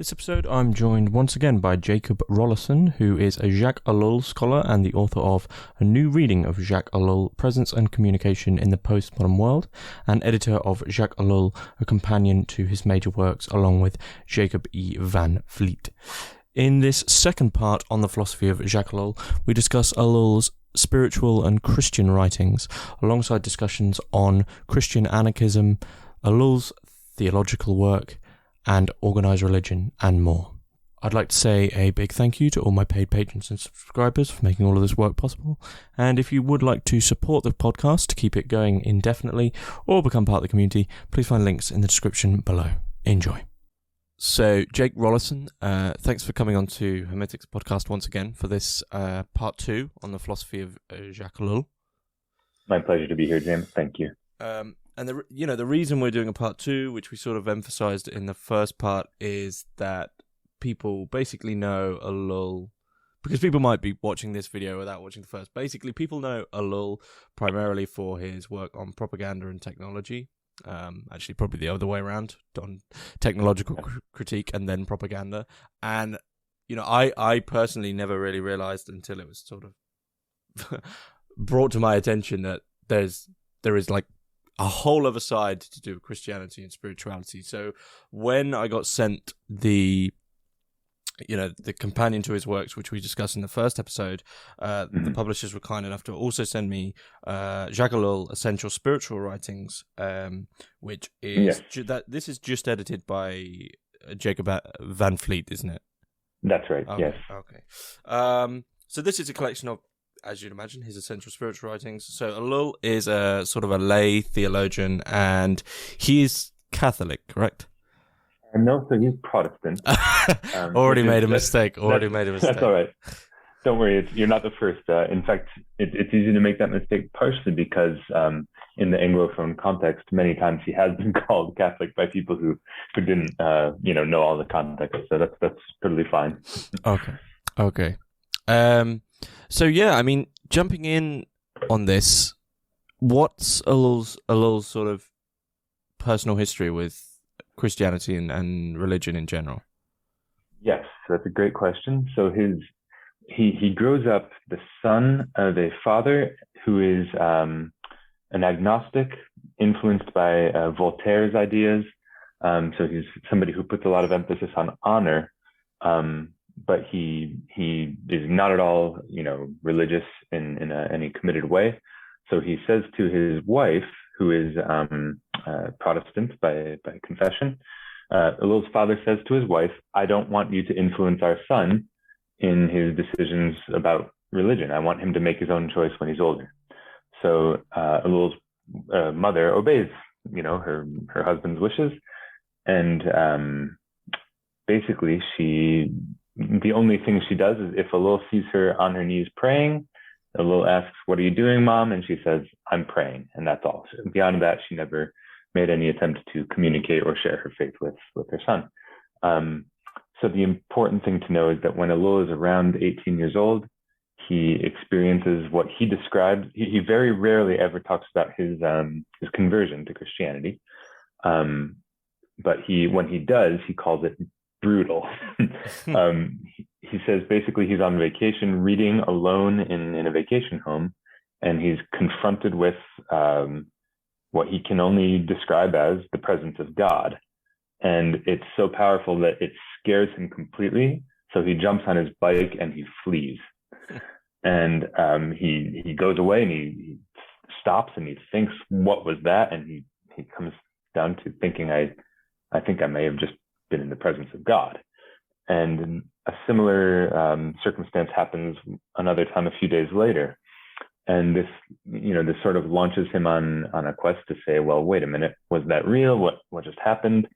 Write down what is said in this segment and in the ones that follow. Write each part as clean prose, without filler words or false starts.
This episode, I'm joined once again by Jacob Rollison, who is a Jacques Ellul scholar and the author of a new reading of Jacques Ellul, Presence and Communication in the Postmodern World, and editor of Jacques Ellul, a companion to his major works, along with Jacob E. van Vleet. In this second part on the philosophy of Jacques Ellul, we discuss Ellul's spiritual and Christian writings, alongside discussions on Christian Anarchism, Ellul's theological work, and organised religion, and more. I'd like to say a big thank you to all my paid patrons and subscribers for making all of this work possible, and if you would like to support the podcast to keep it going indefinitely, or become part of the community, please find links in the description below. Enjoy. So, Jake Rollison, thanks for coming on to Hermitix podcast once again for this part 2 on the philosophy of Jacques Ellul. My pleasure to be here, James. Thank you. And the reason we're doing a part 2, which we sort of emphasized in the first part, is that people basically know Ellul, because people might be watching this video without watching the first. Basically, people know Ellul primarily for his work on propaganda and technology. Actually, probably the other way around, on technological critique and then propaganda. And, I personally never really realized until it was sort of brought to my attention that there is like a whole other side to do with Christianity and spirituality. So when I got sent the companion to his works, which we discussed in the first episode, the publishers were kind enough to also send me Jacques Ellul Essential Spiritual Writings, which is this is just edited by Jacob van Vleet, isn't it? That's right. Okay, yes. Okay. So this is a collection of, as you'd imagine, his essential spiritual writings. So Ellul is a sort of a lay theologian, and he is Catholic, correct? No, so he's Protestant. Already made a mistake. That's all right. Don't worry, you're not the first. In fact, it's easy to make that mistake partially because in the Anglophone context, many times he has been called Catholic by people who didn't know all the context. So that's totally fine. Okay. So yeah, I mean, jumping in on this, what's Ellul's sort of personal history with Christianity and religion in general? Yes, that's a great question. So he grows up the son of a father who is an agnostic, influenced by Voltaire's ideas. So he's somebody who puts a lot of emphasis on honor. But he is not at all, religious in any committed way. So he says to his wife, who is Protestant by confession, Ellul's father says to his wife, "I don't want you to influence our son in his decisions about religion. I want him to make his own choice when he's older." So Ellul's mother obeys, her husband's wishes, and basically the only thing she does is if Ellul sees her on her knees praying, Ellul asks, "What are you doing, Mom?" And she says, "I'm praying." And that's all. So beyond that, she never made any attempt to communicate or share her faith with her son. So the important thing to know is that when Ellul is around 18 years old, he experiences what he describes. He very rarely ever talks about his conversion to Christianity. But when he does, he calls it brutal. He says basically he's on vacation reading alone in a vacation home, and he's confronted with what he can only describe as the presence of God. And it's so powerful that it scares him completely. So he jumps on his bike and he flees. And he goes away and he stops and he thinks, what was that? And he comes down to thinking, I think I may have just been in the presence of God. And a similar circumstance happens another time a few days later. And this sort of launches him on a quest to say, well, wait a minute, was that real? What just happened?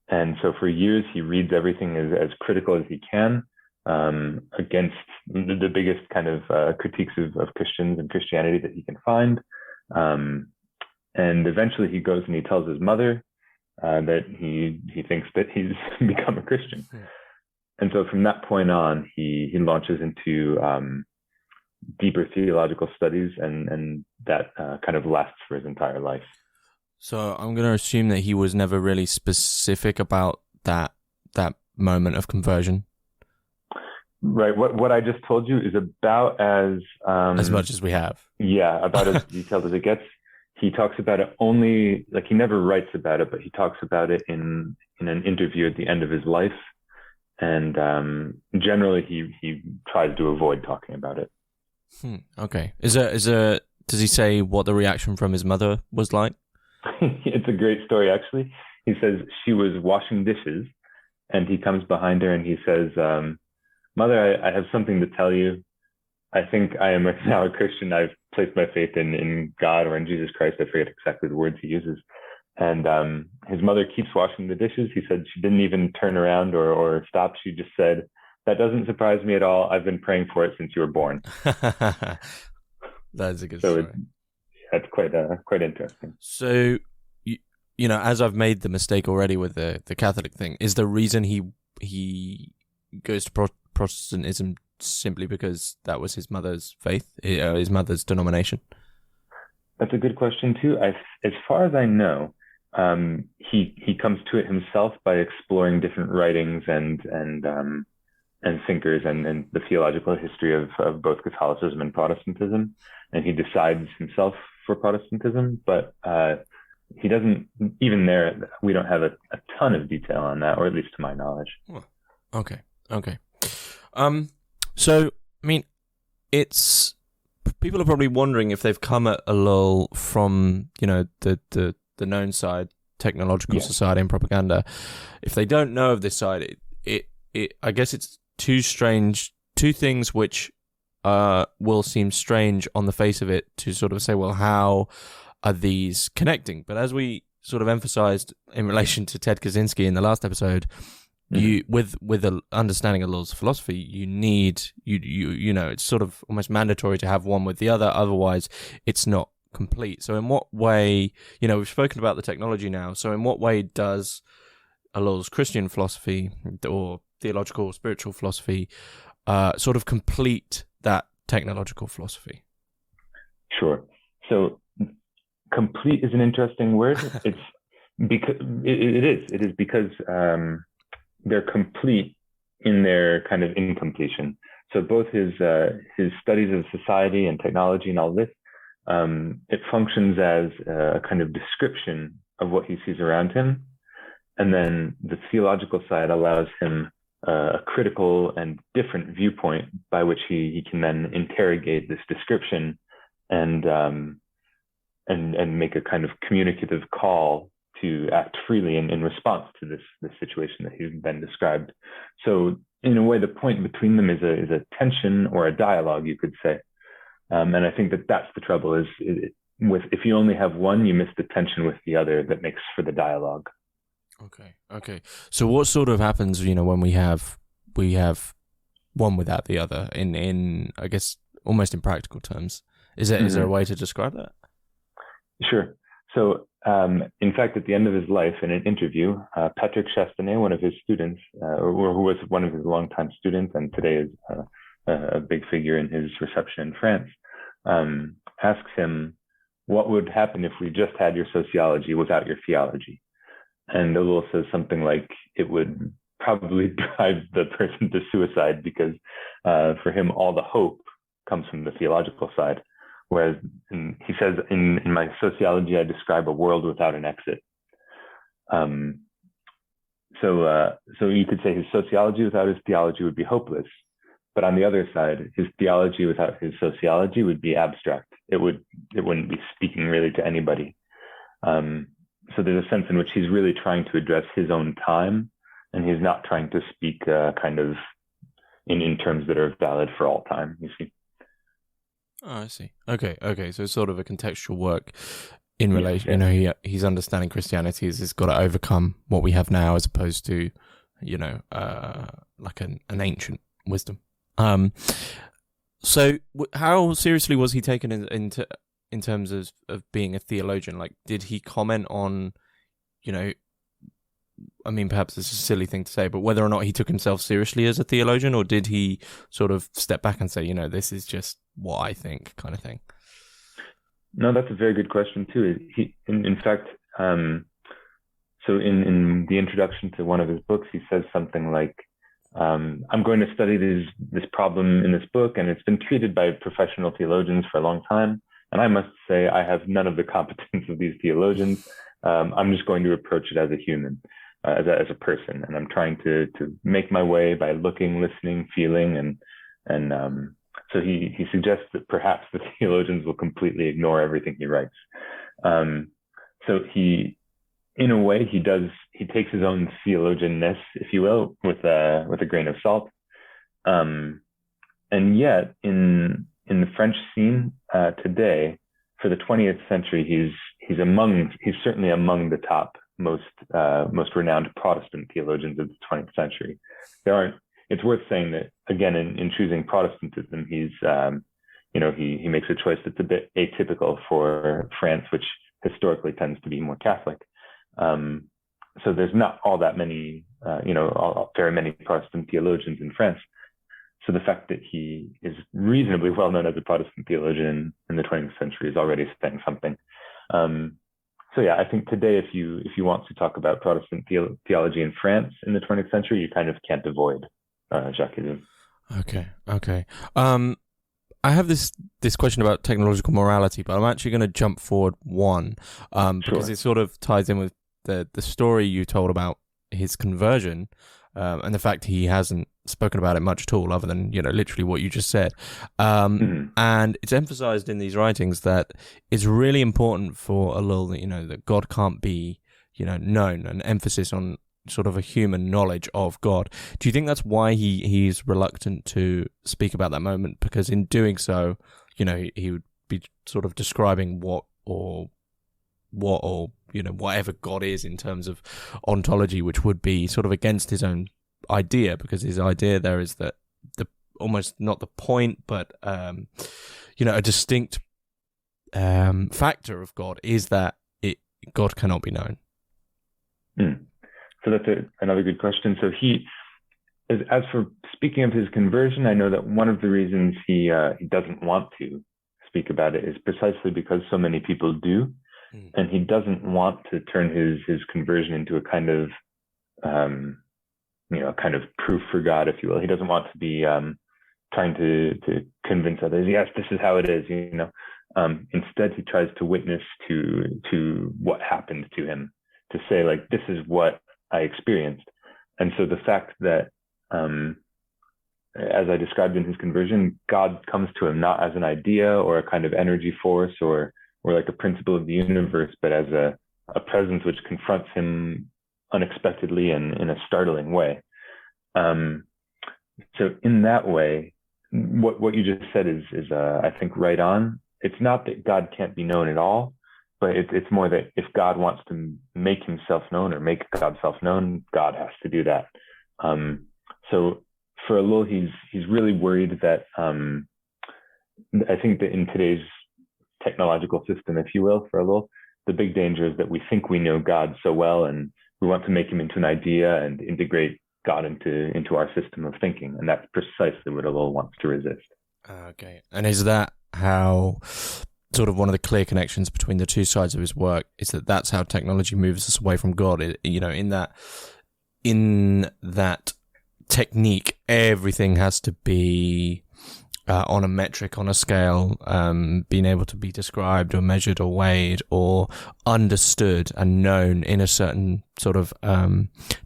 And so for years, he reads everything as critical as he can against the biggest kind of critiques of Christians and Christianity that he can find. And eventually he goes and he tells his mother that he thinks that he's become a Christian. Yeah. And so from that point on, he launches into deeper theological studies, and that kind of lasts for his entire life. So I'm going to assume that he was never really specific about that moment of conversion? Right. What I just told you is about as much as we have. Yeah, about as detailed as it gets. He talks about it only, like, he never writes about it, but he talks about it in an interview at the end of his life. And generally he tries to avoid talking about it. Okay. Is there does he say what the reaction from his mother was like? It's a great story, actually. He says she was washing dishes and he comes behind her and he says, Mother, I have something to tell you. I think I am now a Christian. I've placed my faith in God or in Jesus Christ. I forget exactly the words he uses. And his mother keeps washing the dishes. He said she didn't even turn around or stop. She just said, that doesn't surprise me at all. I've been praying for it since you were born. That's a good story. That's quite interesting. So, you know, as I've made the mistake already with the Catholic thing, is the reason he goes to Protestantism simply because that was his mother's faith, his mother's denomination? That's a good question too. As far as I know, he comes to it himself by exploring different writings and thinkers and the theological history of both Catholicism and Protestantism, and he decides himself for Protestantism. But he doesn't. Even there, we don't have a ton of detail on that, or at least to my knowledge. Okay. So, I mean, it's people are probably wondering if they've come at Ellul from, you know, the known side, technological society and propaganda. If they don't know of this side, it I guess it's two things which will seem strange on the face of it to sort of say, well, how are these connecting? But as we sort of emphasized in relation to Ted Kaczynski in the last episode, you with a understanding of Ellul's philosophy, you need you know, it's sort of almost mandatory to have one with the other, otherwise it's not complete. So in what way, you know, we've spoken about the technology now, so in what way does Ellul's Christian philosophy or theological or spiritual philosophy sort of complete that technological philosophy? Sure. So complete is an interesting word. It's because it is because they're complete in their kind of incompletion. So both his studies of society and technology and all this, it functions as a kind of description of what he sees around him. And then the theological side allows him a critical and different viewpoint by which he can then interrogate this description and make a kind of communicative call to act freely in response to this situation that he's been described. So in a way, the point between them is a tension or a dialogue, you could say. And I think that's the trouble is if you only have one, you miss the tension with the other that makes for the dialogue. Okay. So what sort of happens, you know, when we have one without the other in I guess almost in practical terms? Is there a way to describe that? Sure. So in fact, at the end of his life, in an interview, Patrick Chastanet, one of his students, or who was one of his longtime students and today is a big figure in his reception in France, asks him, what would happen if we just had your sociology without your theology? And Ellul says something like, it would probably drive the person to suicide because for him, all the hope comes from the theological side. Whereas he says, in my sociology, I describe a world without an exit. So you could say his sociology without his theology would be hopeless. But on the other side, his theology without his sociology would be abstract. It wouldn't be speaking really to anybody. So there's a sense in which he's really trying to address his own time, and he's not trying to speak kind of in terms that are valid for all time, you see. Oh, I see. Okay. So it's sort of a contextual work in relation. You know, he's understanding Christianity has got to overcome what we have now, as opposed to, you know, like an ancient wisdom. So how seriously was he taken in terms of being a theologian? Like, did he comment on, you know, I mean, perhaps it's a silly thing to say, but whether or not he took himself seriously as a theologian, or did he sort of step back and say, you know, this is just what I think, kind of thing? No, that's a very good question too. In fact, So in the introduction to one of his books, he says something like, I'm going to study this problem in this book, and it's been treated by professional theologians for a long time. And I must say, I have none of the competence of these theologians. I'm just going to approach it as a human, as a person. And I'm trying to make my way by looking, listening, feeling. And so he suggests that perhaps the theologians will completely ignore everything he writes. So in a way, he takes his own theologianness, if you will, with a grain of salt. And yet, in the French scene today, for the 20th century, he's certainly among the top most renowned Protestant theologians of the 20th century. It's worth saying that again, in choosing Protestantism, he makes a choice that's a bit atypical for France, which historically tends to be more Catholic. So there's not all that many, very many Protestant theologians in France. So the fact that he is reasonably well known as a Protestant theologian in the 20th century is already saying something. So yeah, I think today, if you want to talk about Protestant theology in France in the 20th century, you kind of can't avoid Jacques Ellul. Okay. I have this question about technological morality, but I'm actually going to jump forward one because it sort of ties in with the story you told about his conversion and the fact he hasn't spoken about it much at all, other than literally what you just said. And it's emphasized in these writings that it's really important for Ellul that that God can't be known, an emphasis on sort of a human knowledge of God. Do you think that's why he's reluctant to speak about that moment? Because in doing so, he would be sort of describing whatever God is in terms of ontology, which would be sort of against his own idea, because his idea there is that the almost not the point, but a distinct factor of God is that God cannot be known. So that's another good question. So as for speaking of his conversion, I know that one of the reasons he doesn't want to speak about it is precisely because so many people do, and he doesn't want to turn his conversion into a kind of kind of proof for God, if you will. He doesn't want to be trying to convince others, yes, this is how it is. Instead, he tries to witness to what happened to him, to say, like, this is what I experienced. And so the fact that, as I described in his conversion, God comes to him not as an idea or a kind of energy force or like a principle of the universe, but as a presence which confronts him unexpectedly and in a startling way. So in that way, what you just said is I think right on. It's not that God can't be known at all, but it's more that if God wants to make himself known or make God's self known, God has to do that. So for Ellul, he's really worried that I think that in today's technological system, if you will, for Ellul, the big danger is that we think we know God so well, and we want to make him into an idea and integrate God into our system of thinking, and that's precisely what Ellul wants to resist. Okay, and is that how sort of one of the clear connections between the two sides of his work is that's how technology moves us away from God? In that technique, everything has to be on a metric, on a scale, being able to be described or measured or weighed or understood and known in a certain sort of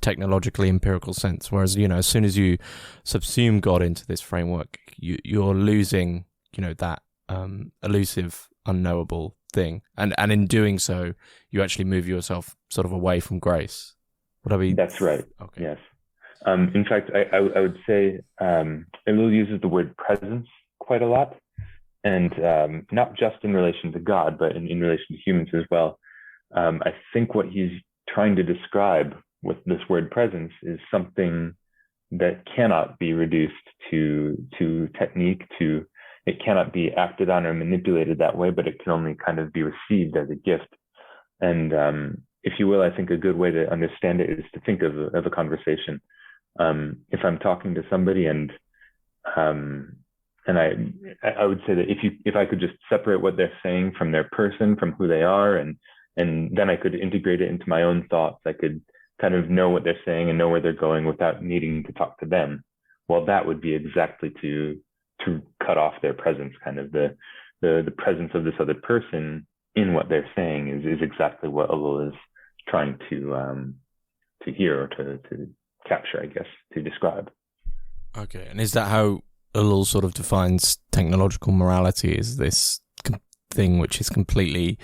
technologically empirical sense. Whereas, as soon as you subsume God into this framework, you're losing, that elusive, unknowable thing. And in doing so, you actually move yourself sort of away from grace. Would I be? That's right. Okay. Yes. In fact, I would say Ellul uses the word presence quite a lot, and not just in relation to God, but in relation to humans as well. I think what he's trying to describe with this word presence is something that cannot be reduced to technique, it cannot be acted on or manipulated that way, but it can only kind of be received as a gift. And if you will, I think a good way to understand it is to think of a conversation. If I'm talking to somebody and I would say that if I could just separate what they're saying from their person, from who they are, and and then I could integrate it into my own thoughts. I could kind of know what they're saying and know where they're going without needing to talk to them. Well, that would be exactly to cut off their presence, kind of the presence of this other person in what they're saying is exactly what Ellul is trying to hear or to capture, I guess, to describe. Okay, and is that how Ellul sort of defines technological morality? Is this thing which is completely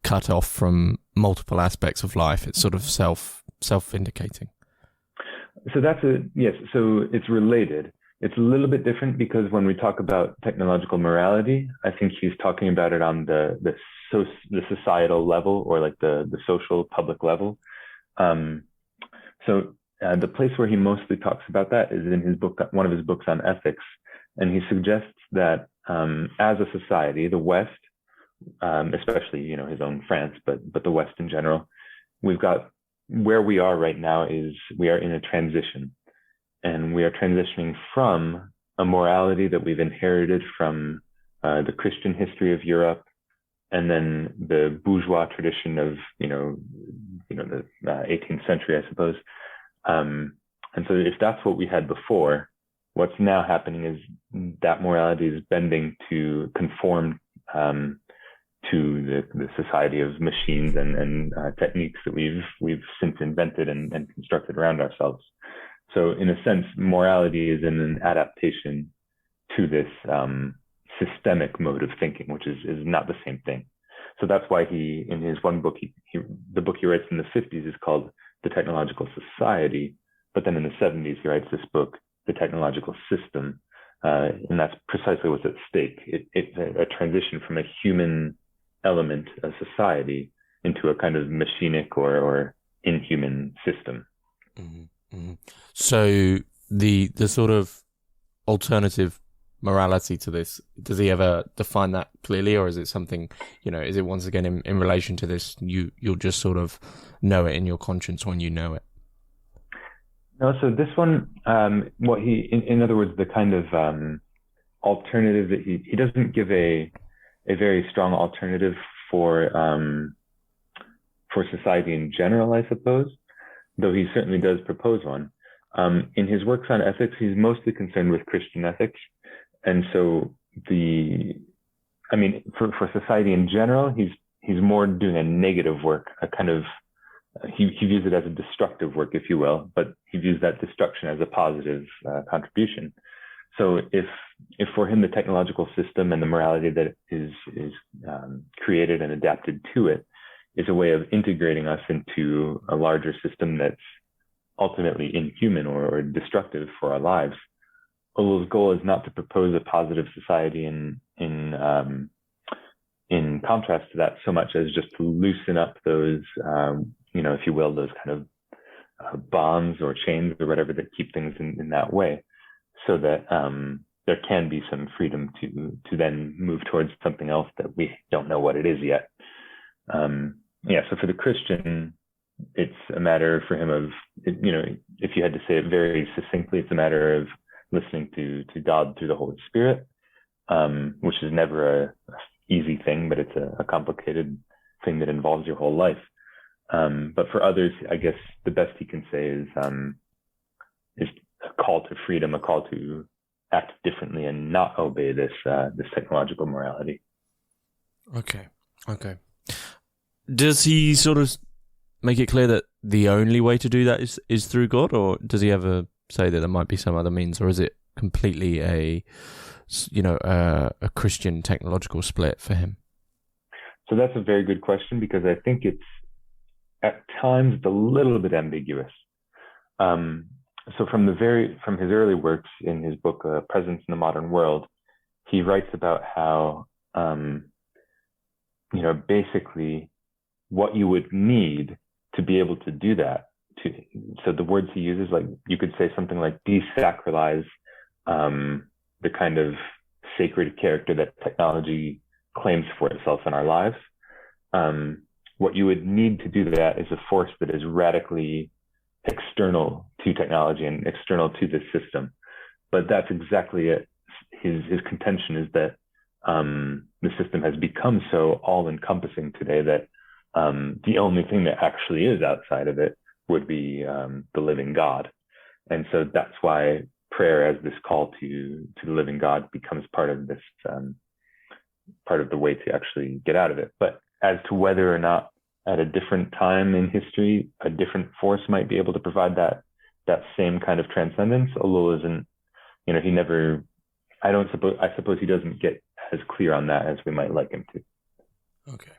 cut off from multiple aspects of life? It's sort of self-vindicating. So yes. So it's related. It's a little bit different because when we talk about technological morality, I think he's talking about it on the societal level, or like the social public level. The place where he mostly talks about that is in his book, one of his books on ethics, and he suggests that as a society, the West, especially his own France, but the West in general, we've got, where we are right now is we are in a transition, and we are transitioning from a morality that we've inherited from the Christian history of Europe, and then the bourgeois tradition of the 18th century, I suppose. And so if that's what we had before, what's now happening is that morality is bending to conform to the society of machines and techniques that we've since invented and constructed around ourselves. So in a sense, morality is in an adaptation to this systemic mode of thinking, which is not the same thing. So that's why he, in his one book, the book he writes in the 50s is called The Technological Society, but then in the 70s he writes this book, The Technological System, and that's precisely what's at stake. It's a transition from a human element of society into a kind of machinic or inhuman system. Mm-hmm. Mm-hmm. So the sort of alternative morality to this, does he ever define that clearly, or is it something, is it once again in relation to this, you'll just sort of know it in your conscience when you know it? No, so this one, what he, in other words, the kind of alternative that he doesn't give a very strong alternative for society in general, I suppose, though he certainly does propose one. In his works on ethics, he's mostly concerned with Christian ethics. And so for society in general, he's more doing a negative work, a kind of, he views it as a destructive work, if you will, but he views that destruction as a positive contribution. So if for him the technological system and the morality that is created and adapted to it is a way of integrating us into a larger system that's ultimately inhuman or destructive for our lives, Ellul's goal is not to propose a positive society in contrast to that so much as just to loosen up those, if you will, those kind of bonds or chains or whatever that keep things in that way, so that there can be some freedom to then move towards something else that we don't know what it is yet. So for the Christian, it's a matter for him of, if you had to say it very succinctly, it's a matter of listening to God through the Holy Spirit, which is never a easy thing, but it's a complicated thing that involves your whole life. But for others, I guess the best he can say is a call to freedom, a call to act differently and not obey this technological morality. Okay. Does he sort of make it clear that the only way to do that is through God, or does he ever say that there might be some other means, or is it completely a Christian technological split for him? So that's a very good question, because I think it's at times it's a little bit ambiguous. So from his early works in his book Presence in the Modern World, he writes about how basically what you would need to be able to do that. So the words he uses, like you could say something like desacralize the kind of sacred character that technology claims for itself in our lives. What you would need to do that is a force that is radically external to technology and external to this system. But that's exactly it. His contention is that the system has become so all-encompassing today that The only thing that actually is outside of it would be the living God. And so that's why prayer as this call to the living God becomes part of this, part of the way to actually get out of it. But as to whether or not at a different time in history, a different force might be able to provide that same kind of transcendence, Ellul isn't, he never, I suppose he doesn't get as clear on that as we might like him to. Okay.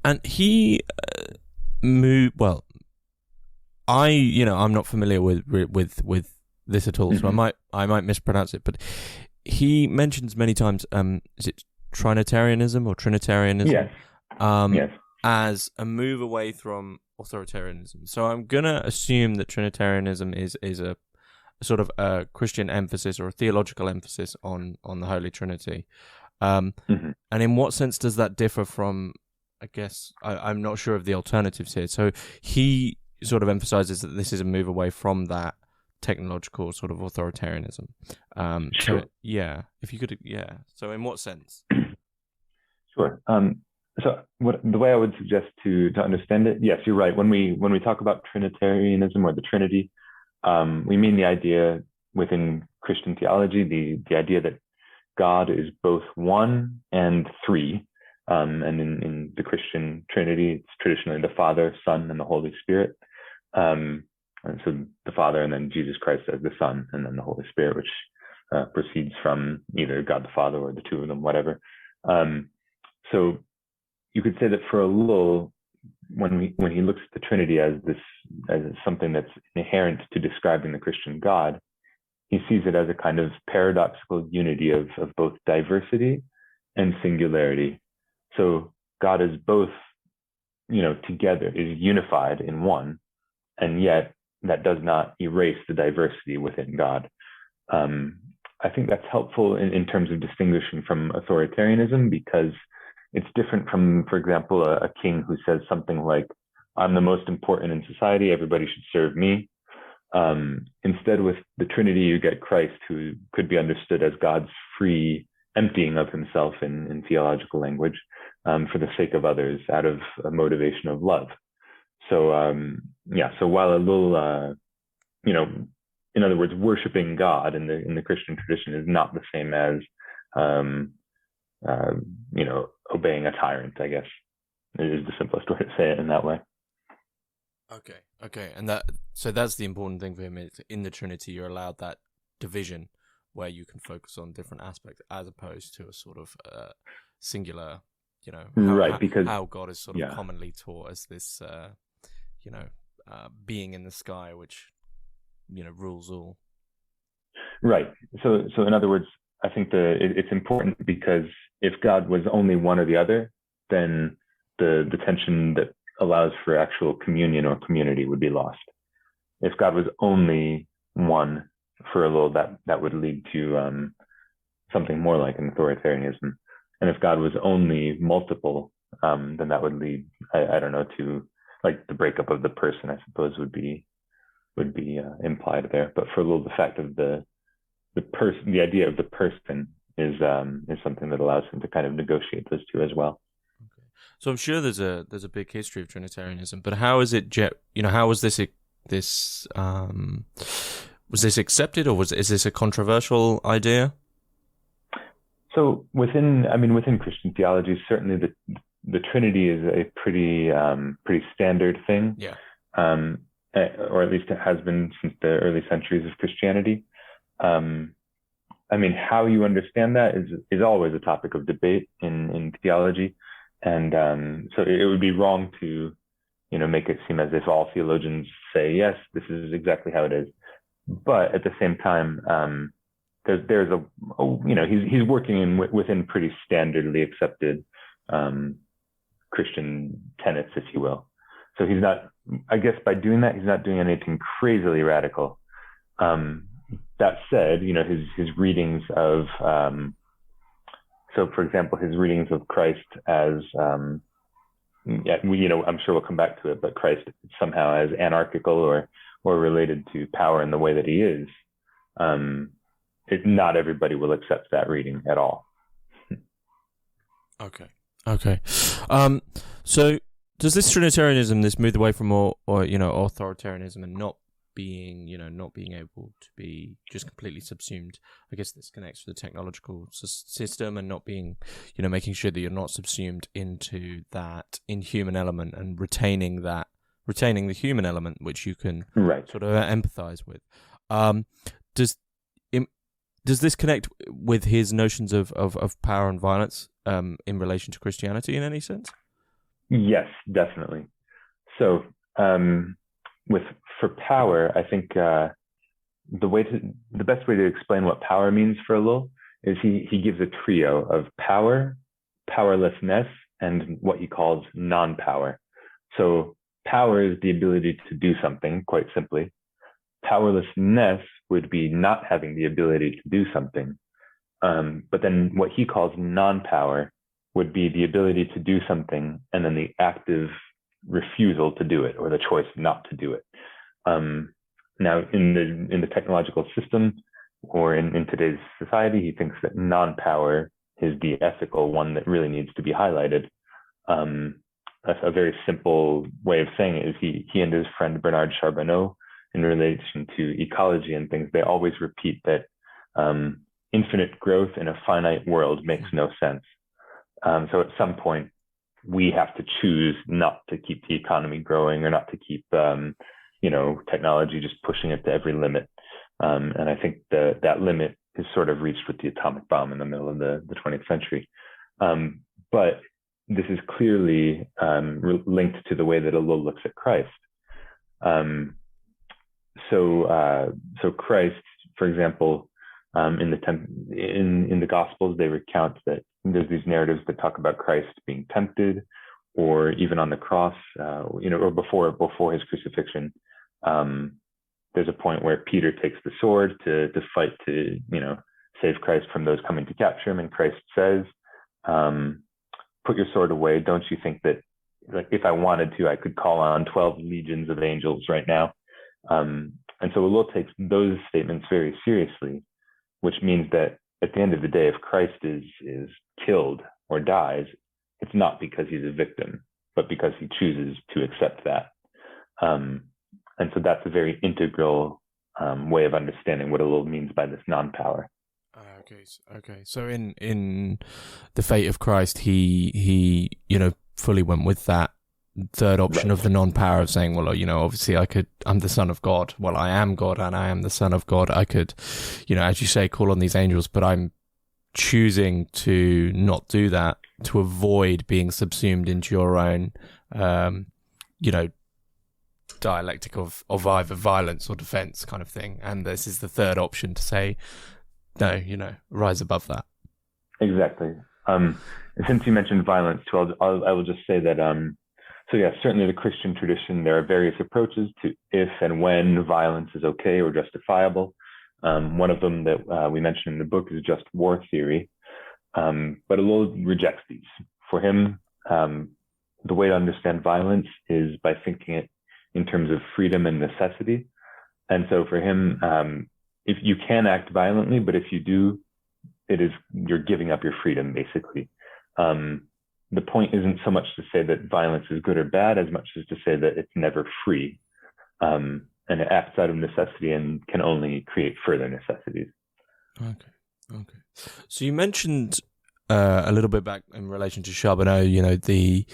And he moved, well, I'm not familiar with this at all, so I might mispronounce it, but he mentions many times, is it Trinitarianism or Trinitarianism? Yes. Yes. As a move away from authoritarianism. So I'm gonna assume that Trinitarianism is a sort of a Christian emphasis or a theological emphasis on the Holy Trinity. And in what sense does that differ from, I guess, I'm not sure of the alternatives here. So he sort of emphasizes that this is a move away from that technological sort of authoritarianism. Sure. So, if you could, So in what sense? Sure. So the way I would suggest to understand it, yes, you're right. When we talk about Trinitarianism or the Trinity, we mean the idea within Christian theology, the idea that God is both one and three. And in the Christian Trinity, it's traditionally the Father, Son, and the Holy Spirit. And so the Father, and then Jesus Christ as the Son, and then the Holy Spirit, which proceeds from either God the Father or the two of them, whatever. So you could say that for Ellul, when he looks at the Trinity as something that's inherent to describing the Christian God, he sees it as a kind of paradoxical unity of both diversity and singularity. So God is both, together, is unified in one, and yet that does not erase the diversity within God. I think that's helpful in terms of distinguishing from authoritarianism, because it's different from, for example, a king who says something like, I'm the most important in society, everybody should serve me. Instead, with the Trinity, you get Christ, who could be understood as God's free emptying of himself in theological language, for the sake of others, out of a motivation of love. So, so while Ellul, in other words, worshiping God in the Christian tradition is not the same as, obeying a tyrant, I guess, is the simplest way to say it in that way. Okay, and that's the important thing for him. Is in the Trinity, you're allowed that division where you can focus on different aspects, as opposed to a sort of singular, because how God is sort of commonly taught as this, being in the sky, which rules all. Right. So in other words, I think it's important, because if God was only one or the other, then the tension that allows for actual communion or community would be lost. If God was only one for Ellul, that would lead to something more like an authoritarianism. And if God was only multiple, then that would lead, I don't know, to like the breakup of the person, I suppose, would be implied there. But for Ellul, the fact of the person, the idea of the person is something that allows him to kind of negotiate those two as well. Okay. So I'm sure there's a big history of Trinitarianism, but how is it? How was this was this accepted, or is this a controversial idea? So within Christian theology, certainly the Trinity is a pretty standard thing. Yeah. Or at least it has been since the early centuries of Christianity. How you understand that is always a topic of debate in theology. And so it would be wrong to, make it seem as if all theologians say, yes, this is exactly how it is. But at the same time, there's he's working within pretty standardly accepted Christian tenets, if you will. So he's not, I guess by doing that, he's not doing anything crazily radical. That said, his readings of, so for example, his readings of Christ as, I'm sure we'll come back to it, but Christ somehow as anarchical or related to power in the way that he is, not everybody will accept that reading at all. Okay. So does this Trinitarianism, this move away from authoritarianism and not being able to be just completely subsumed? I guess this connects with the technological system and not being, making sure that you're not subsumed into that inhuman element and retaining the human element, which you can sort of empathize with. Does this connect with his notions of power and violence in relation to Christianity in any sense? Yes, definitely. So for power, I think the best way to explain what power means for Ellul is he gives a trio of power, powerlessness, and what he calls non-power. So power is the ability to do something, quite simply. Powerlessness would be not having the ability to do something. But then what he calls non-power would be the ability to do something and then the active refusal to do it, or the choice not to do it. Now, in the technological system or in today's society, he thinks that non-power is the ethical one that really needs to be highlighted. A very simple way of saying it is he and his friend Bernard Charbonneau, in relation to ecology and things, they always repeat that infinite growth in a finite world makes no sense. So at some point, we have to choose not to keep the economy growing or not to keep, technology just pushing it to every limit. And I think that limit is sort of reached with the atomic bomb in the middle of the 20th century. But this is clearly linked to the way that Ellul looks at Christ. So Christ, for example, in the Gospels, they recount that there's these narratives that talk about Christ being tempted, or even on the cross, or before his crucifixion. There's a point where Peter takes the sword to fight to save Christ from those coming to capture him, and Christ says, "Put your sword away. Don't you think that, like, if I wanted to, I could call on 12 legions of angels right now?" And so Ellul takes those statements very seriously, which means that at the end of the day, if Christ is killed or dies, it's not because he's a victim, but because he chooses to accept that. And so that's a very integral way of understanding what Ellul means by this non-power. Okay. So in the fate of Christ, he fully went with that third option of the non-power of saying, well, obviously I'm the son of God. Well, I am God and I am the son of God. I could, as you say, call on these angels, but I'm choosing to not do that to avoid being subsumed into your own, dialectic of either violence or defense kind of thing. And this is the third option to say, no, rise above that. Exactly. Since you mentioned violence too, I will just say that, so yeah, certainly the Christian tradition, there are various approaches to if and when violence is okay or justifiable. One of them that we mentioned in the book is just war theory. But Ellul rejects these. For him, the way to understand violence is by thinking it in terms of freedom and necessity. And so for him, if you can act violently, but if you do, you're giving up your freedom, basically. The point isn't so much to say that violence is good or bad, as much as to say that it's never free, and it acts out of necessity and can only create further necessities. Okay. So you mentioned a little bit back in relation to Charbonneau, the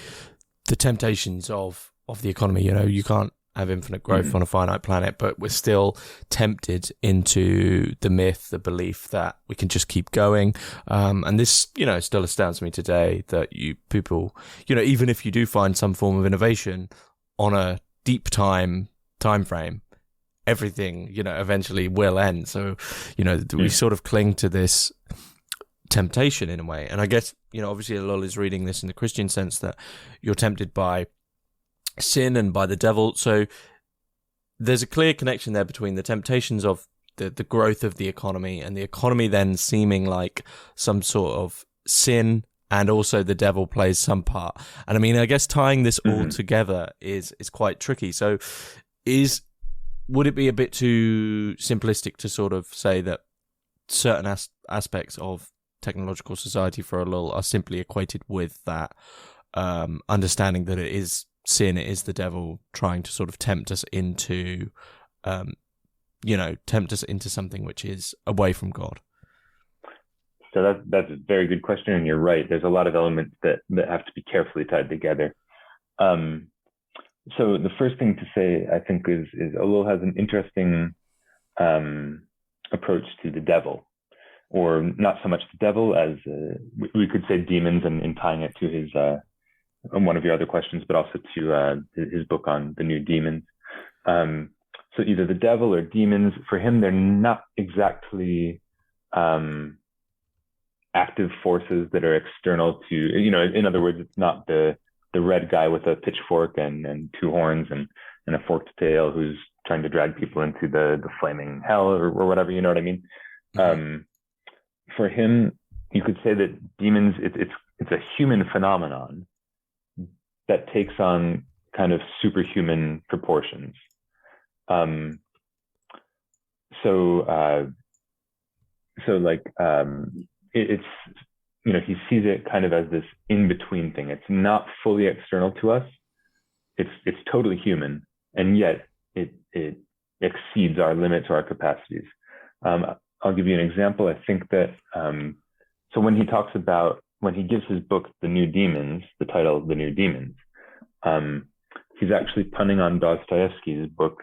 temptations of the economy. You can't have infinite growth on a finite planet, but we're still tempted into the myth, the belief that we can just keep going. And this, still astounds me today that people, even if you do find some form of innovation on a deep time frame, everything, eventually will end. So, we sort of cling to this temptation in a way. And I guess, obviously Ellul is reading this in the Christian sense that you're tempted by sin and by the devil. So there's a clear connection there between the temptations of the growth of the economy and the economy then seeming like some sort of sin, and also the devil plays some part. And I mean, I guess tying this all together is quite tricky. So would it be a bit too simplistic to sort of say that certain aspects of technological society for Ellul are simply equated with that understanding that it is sin, it is the devil trying to sort of tempt us into something which is away from God? So that's a very good question, and you're right. There's a lot of elements that have to be carefully tied together. So the first thing to say, I think, is Ellul has an interesting approach to the devil, or not so much the devil as we could say demons, and in tying it to his one of your other questions, but also to his book on the new demons. So either the devil or demons, for him, they're not exactly active forces that are external to, in other words, it's not the red guy with a pitchfork and two horns and a forked tail who's trying to drag people into the flaming hell or whatever, you know what I mean? Mm-hmm. For him, you could say that demons, it's a human phenomenon that takes on kind of superhuman proportions. It's, he sees it kind of as this in-between thing. It's not fully external to us. It's totally human, and yet it exceeds our limits or our capacities. I'll give you an example. I think that, so when he gives his book, The New Demons, the title, The New Demons, he's actually punning on Dostoevsky's book,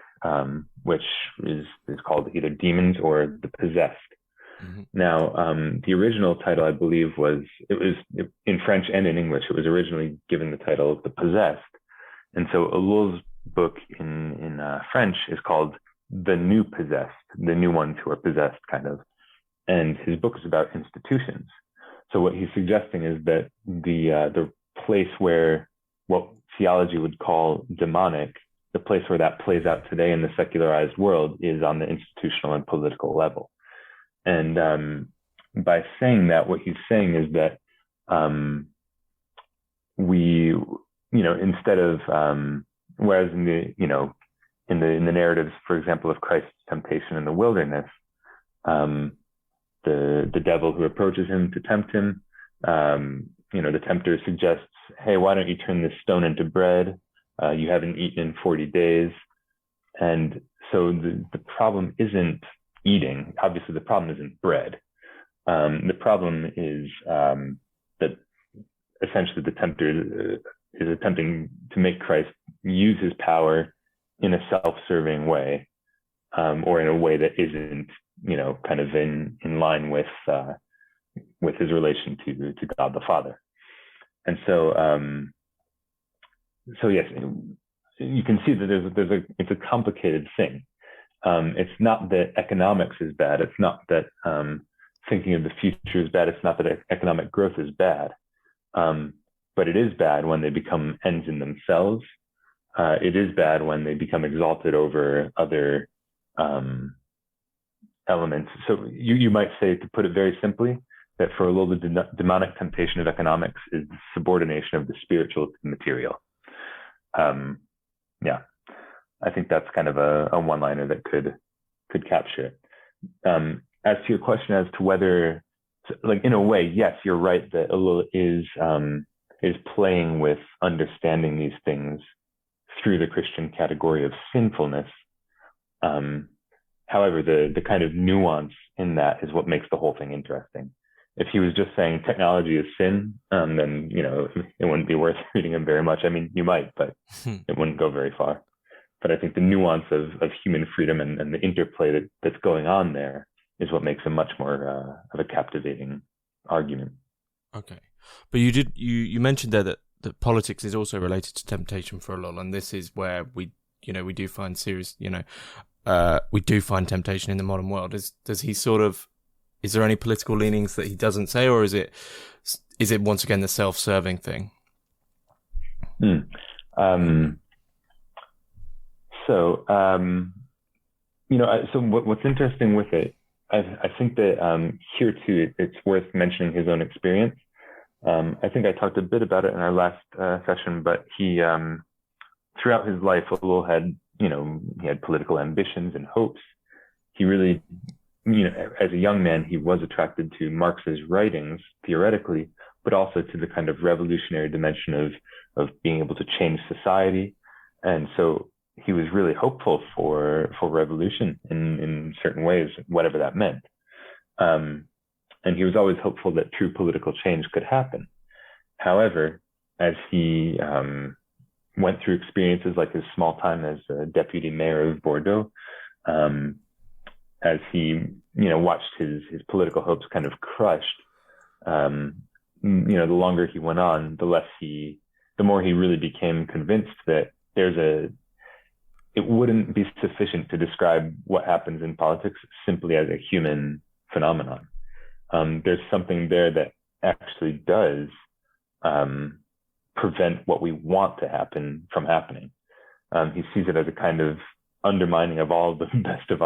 which is called either Demons or The Possessed. Mm-hmm. Now, the original title, I believe, in French and in English, it was originally given the title of The Possessed. And so Ellul's book in French is called The New Possessed, the new ones who are possessed, kind of. And his book is about institutions. So what he's suggesting is that the place where what theology would call demonic, the place where that plays out today in the secularized world, is on the institutional and political level. And by saying that, what he's saying is that we, instead of, whereas in the narratives, for example, of Christ's temptation in the wilderness, the devil who approaches him to tempt him, the tempter suggests, hey, why don't you turn this stone into bread? You haven't eaten in 40 days. And so the problem isn't eating. Obviously, the problem isn't bread. The problem is that essentially the tempter is attempting to make Christ use his power in a self-serving way, or in a way that isn't, kind of in line with his relation to God the Father. And so, yes, you can see that it's a complicated thing. It's not that economics is bad. It's not that thinking of the future is bad. It's not that economic growth is bad. But it is bad when they become ends in themselves. It is bad when they become exalted over other elements. So you might say, to put it very simply, that for Ellul, the demonic temptation of economics is the subordination of the spiritual to the material. I think that's kind of a one-liner that could capture it. As to your question as to whether, in a way, yes, you're right that Ellul is playing with understanding these things through the Christian category of sinfulness. However, the kind of nuance in that is what makes the whole thing interesting. If he was just saying technology is sin, then it wouldn't be worth reading him very much. I mean, you might, but it wouldn't go very far. But I think the nuance of human freedom and the interplay that's going on there is what makes a much more of a captivating argument. Okay, but you mentioned there that politics is also related to temptation for Ellul, and this is where we do find we do find temptation in the modern world. Is there any political leanings that he doesn't say, or is it once again the self-serving thing? So what's interesting with it, I think that here too, it's worth mentioning his own experience. I think I talked a bit about it in our last session, but he, throughout his life, Ellul had, he had political ambitions and hopes. He really, as a young man, he was attracted to Marx's writings, theoretically, but also to the kind of revolutionary dimension of being able to change society. And so he was really hopeful for revolution in certain ways, whatever that meant. And he was always hopeful that true political change could happen. However, as he went through experiences like his small time as a deputy mayor of Bordeaux, as he watched his political hopes kind of crushed, the longer he went on, the more he really became convinced that it wouldn't be sufficient to describe what happens in politics simply as a human phenomenon. There's something there that actually does prevent what we want to happen from happening. He sees it as a kind of undermining of all the best of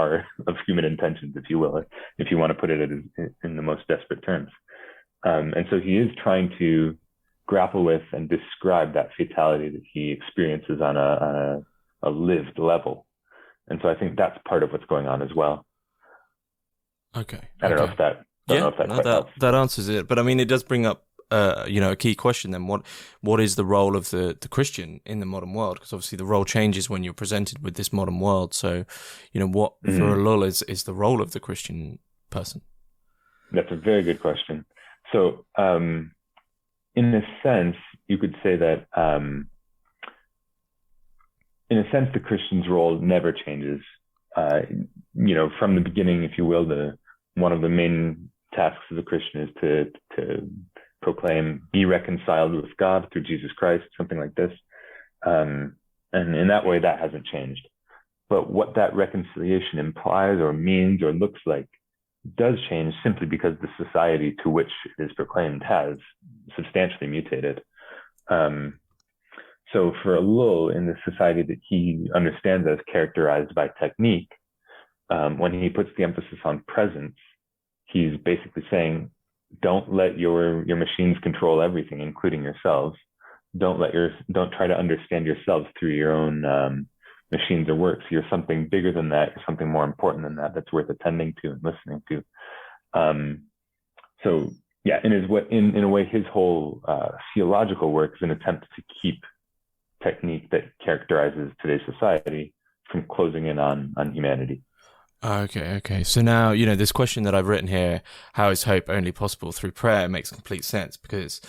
human intentions, if you will, if you want to put it in the most desperate terms. And so he is trying to grapple with and describe that fatality that he experiences on a lived level. And so I think that's part of what's going on as well. Okay. I don't know if that that answers it. But I mean, it does bring up a key question then. What is the role of the Christian in the modern world? Because obviously the role changes when you're presented with this modern world. So, what for Ellul is the role of the Christian person? That's a very good question. So, in a sense, you could say that, in a sense, the Christian's role never changes. From the beginning, if you will, one of the main tasks of the Christian is to proclaim, be reconciled with God through Jesus Christ, something like this. And in that way, that hasn't changed. But what that reconciliation implies or means or looks like does change simply because the society to which it is proclaimed has substantially mutated. So for Ellul, in the society that he understands as characterized by technique, when he puts the emphasis on presence, he's basically saying, don't let your machines control everything, including yourselves. Don't try to understand yourselves through your own machines or works. You're something bigger than that. You're something more important than that. That's worth attending to and listening to. So yeah, in a way, his whole theological work is an attempt to keep technique that characterizes today's society from closing in on humanity. Okay. So now, this question that I've written here, how is hope only possible through prayer, makes complete sense, because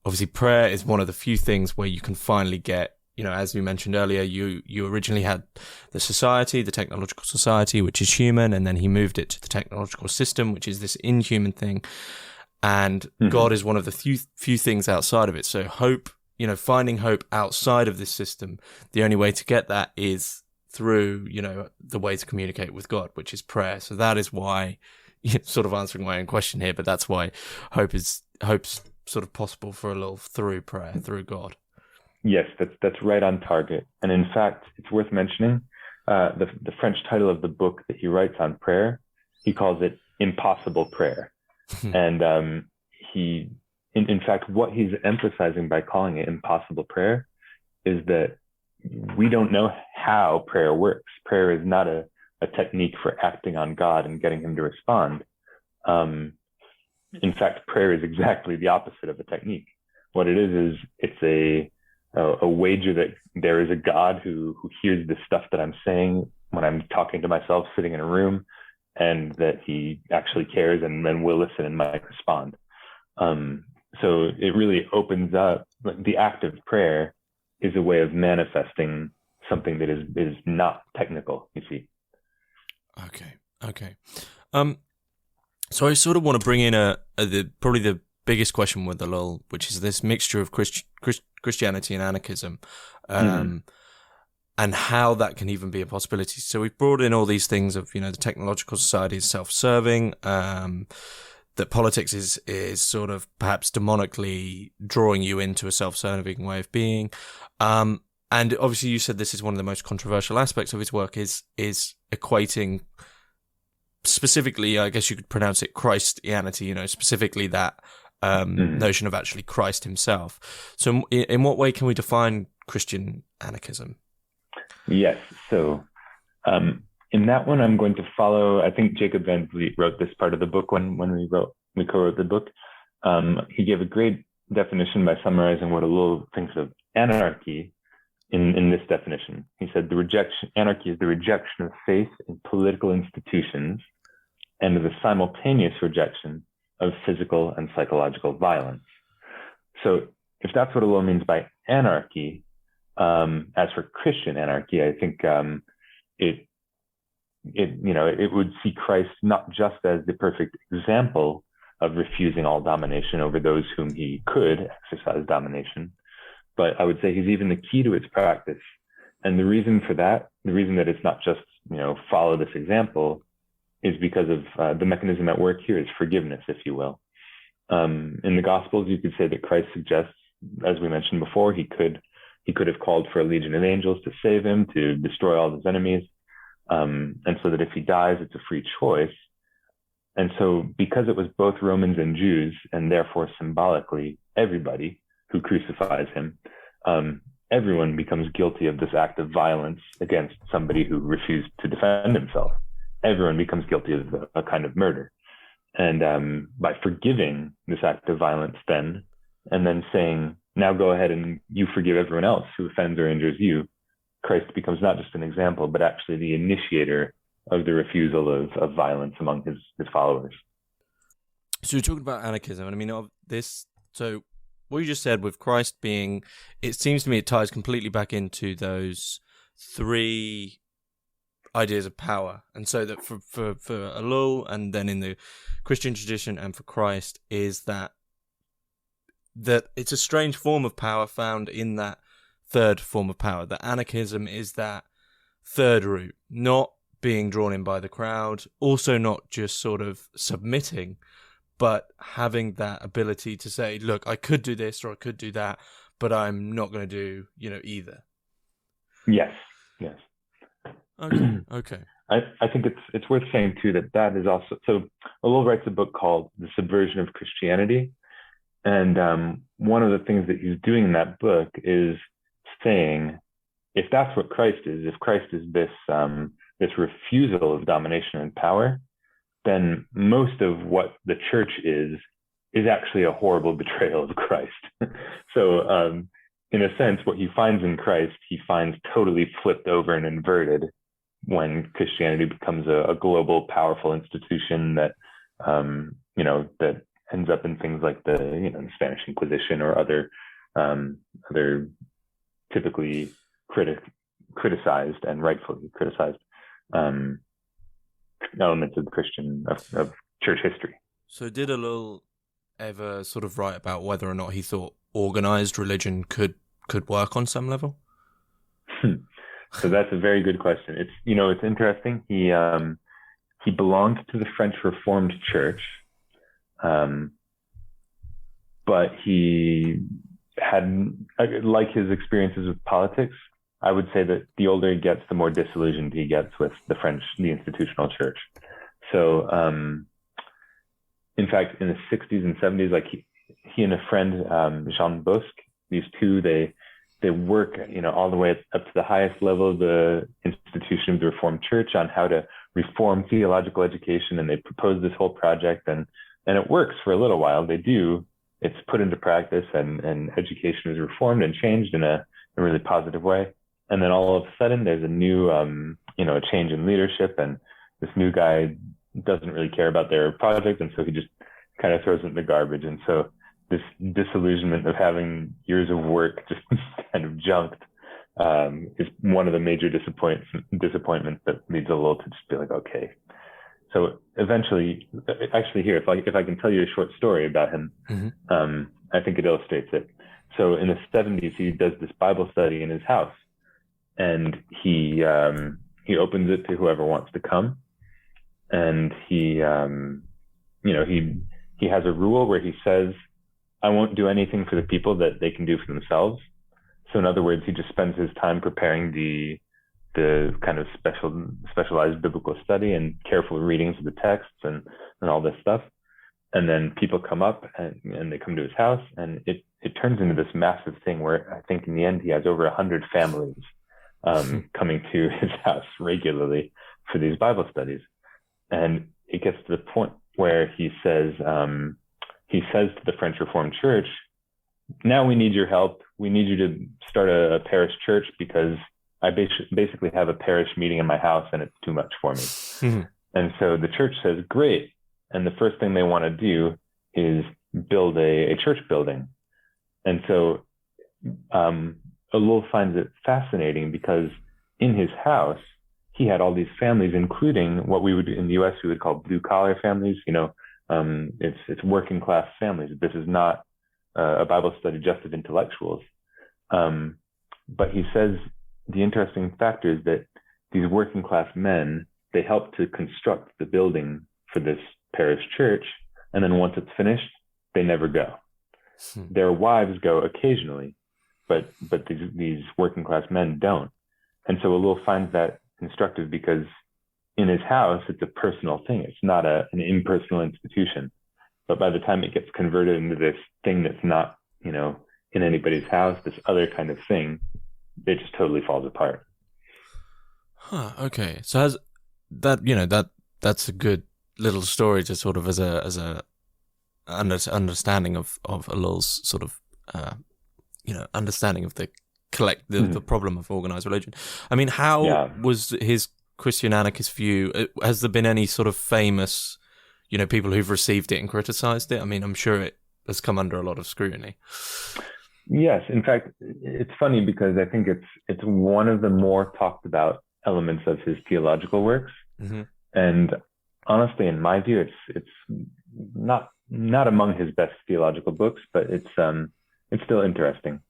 obviously prayer is one of the few things where you can finally get, as you mentioned earlier, you originally had the society, the technological society, which is human, and then he moved it to the technological system, which is this inhuman thing. And God is one of the few things outside of it. So hope, finding hope outside of this system, the only way to get that is through, the way to communicate with God, which is prayer. So that is why, sort of answering my own question here, but that's why hope's sort of possible for Ellul through prayer, through God. Yes, that's right on target. And in fact, it's worth mentioning the French title of the book that he writes on prayer. He calls it Impossible Prayer. And in fact, what he's emphasizing by calling it impossible prayer is that we don't know how prayer works. Prayer is not a technique for acting on God and getting him to respond. In fact, prayer is exactly the opposite of a technique. What it is it's a wager that there is a God who hears the stuff that I'm saying when I'm talking to myself sitting in a room, and that he actually cares and then will listen and might respond. So it really opens up, the act of prayer is a way of manifesting something that is not technical, you see. Okay. So I sort of want to bring in probably the biggest question with Ellul, which is this mixture of Christianity and anarchism, and how that can even be a possibility. So we've brought in all these things of, the technological society is self-serving, that politics is sort of perhaps demonically drawing you into a self-serving way of being. And obviously you said this is one of the most controversial aspects of his work is equating specifically, I guess you could pronounce it Christianity, specifically that notion of actually Christ himself. So in what way can we define Christian anarchism? Yes. So in that one, I'm going to follow, I think Jacob Van Vleet wrote this part of the book when we co-wrote the book. He gave a great definition by summarizing what Ellul thinks of anarchy in this definition. He said anarchy is the rejection of faith in political institutions and the simultaneous rejection of physical and psychological violence. So if that's what Ellul means by anarchy, as for Christian anarchy, I think it would see Christ not just as the perfect example of refusing all domination over those whom he could exercise domination, but I would say he's even the key to its practice. And the reason for that, the reason that it's not just, follow this example, is because of the mechanism at work here is forgiveness, if you will. In the Gospels, you could say that Christ suggests, as we mentioned before, he could have called for a legion of angels to save him, to destroy all his enemies, and so that if he dies, it's a free choice. And so because it was both Romans and Jews, and therefore symbolically everybody who crucifies him, everyone becomes guilty of this act of violence against somebody who refused to defend himself. Everyone becomes guilty of a kind of murder. And by forgiving this act of violence then, and then saying, now go ahead and you forgive everyone else who offends or injures you, Christ becomes not just an example, but actually the initiator of the refusal of violence among his followers. So you're talking about anarchism, and I mean, of this, so what you just said with Christ being, it seems to me it ties completely back into those three ideas of power. And so that for Ellul, and then in the Christian tradition and for Christ, is that it's a strange form of power found in that third form of power. That anarchism is that third route, not being drawn in by the crowd, also not just sort of submitting, but having that ability to say, look, I could do this or I could do that, but I'm not going to do, either. Yes. Okay. I think it's worth saying too that is also, so Ellul writes a book called The Subversion of Christianity. And one of the things that he's doing in that book is saying, if that's what Christ is, if Christ is this refusal of domination and power, then most of what the church is actually a horrible betrayal of Christ. So in a sense, what he finds in Christ, he finds totally flipped over and inverted when Christianity becomes a global, powerful institution that, that ends up in things like the Spanish Inquisition or other typically criticized and rightfully criticized elements of Christian of church history. So did Ellul ever sort of write about whether or not he thought organized religion could work on some level? So that's a very good question. It's interesting. He belonged to the French Reformed Church, but he had, like his experiences with politics, I would say that the older he gets, the more disillusioned he gets with the institutional church. So, in fact, in the 60s and 70s, like he and a friend, Jean Bosque, these two, they work, all the way up to the highest level of the institution of the Reformed Church on how to reform theological education. And they propose this whole project, and it works for a little while. It's put into practice, and education is reformed and changed in a really positive way. And then all of a sudden there's a new, a change in leadership, and this new guy doesn't really care about their project. And so he just kind of throws it in the garbage. And so this disillusionment of having years of work just kind of junked is one of the major disappointments that leads Ellul to just be like, okay. So eventually, actually here, if I can tell you a short story about him, mm-hmm. I think it illustrates it. So in the 70s, he does this Bible study in his house, and he opens it to whoever wants to come. And he has a rule where he says, I won't do anything for the people that they can do for themselves. So in other words, he just spends his time preparing the kind of specialized biblical study and careful readings of the texts and all this stuff. And then people come up and they come to his house, and it turns into this massive thing where I think in the end he has over 100 families coming to his house regularly for these Bible studies. And it gets to the point where he says to the French Reformed Church, now we need your help. We need you to start a parish church because I basically have a parish meeting in my house and it's too much for me. Mm-hmm. And so the church says, great. And the first thing they want to do is build a church building. And so Ellul finds it fascinating because in his house, he had all these families, including what we would in the US we would call blue collar families. It's working class families. This is not a Bible study just of intellectuals. But he says the interesting factor is that these working class men, they help to construct the building for this parish church. And then once it's finished, they never go. Their wives go occasionally, but these working class men don't. And so Ellul finds that instructive because in his house, it's a personal thing. It's not an impersonal institution. But by the time it gets converted into this thing that's not, in anybody's house, this other kind of thing, it just totally falls apart. Huh, okay. So has that, that's a good little story to sort of as a understanding of Ellul's sort of, understanding of the the problem of organized religion. I mean, how was his Christian anarchist view? Has there been any sort of famous, people who've received it and criticized it? I mean, I'm sure it has come under a lot of scrutiny. Yes. In fact, it's funny because I think it's one of the more talked about elements of his theological works. Mm-hmm. And honestly, in my view, it's not among his best theological books, but it's still interesting.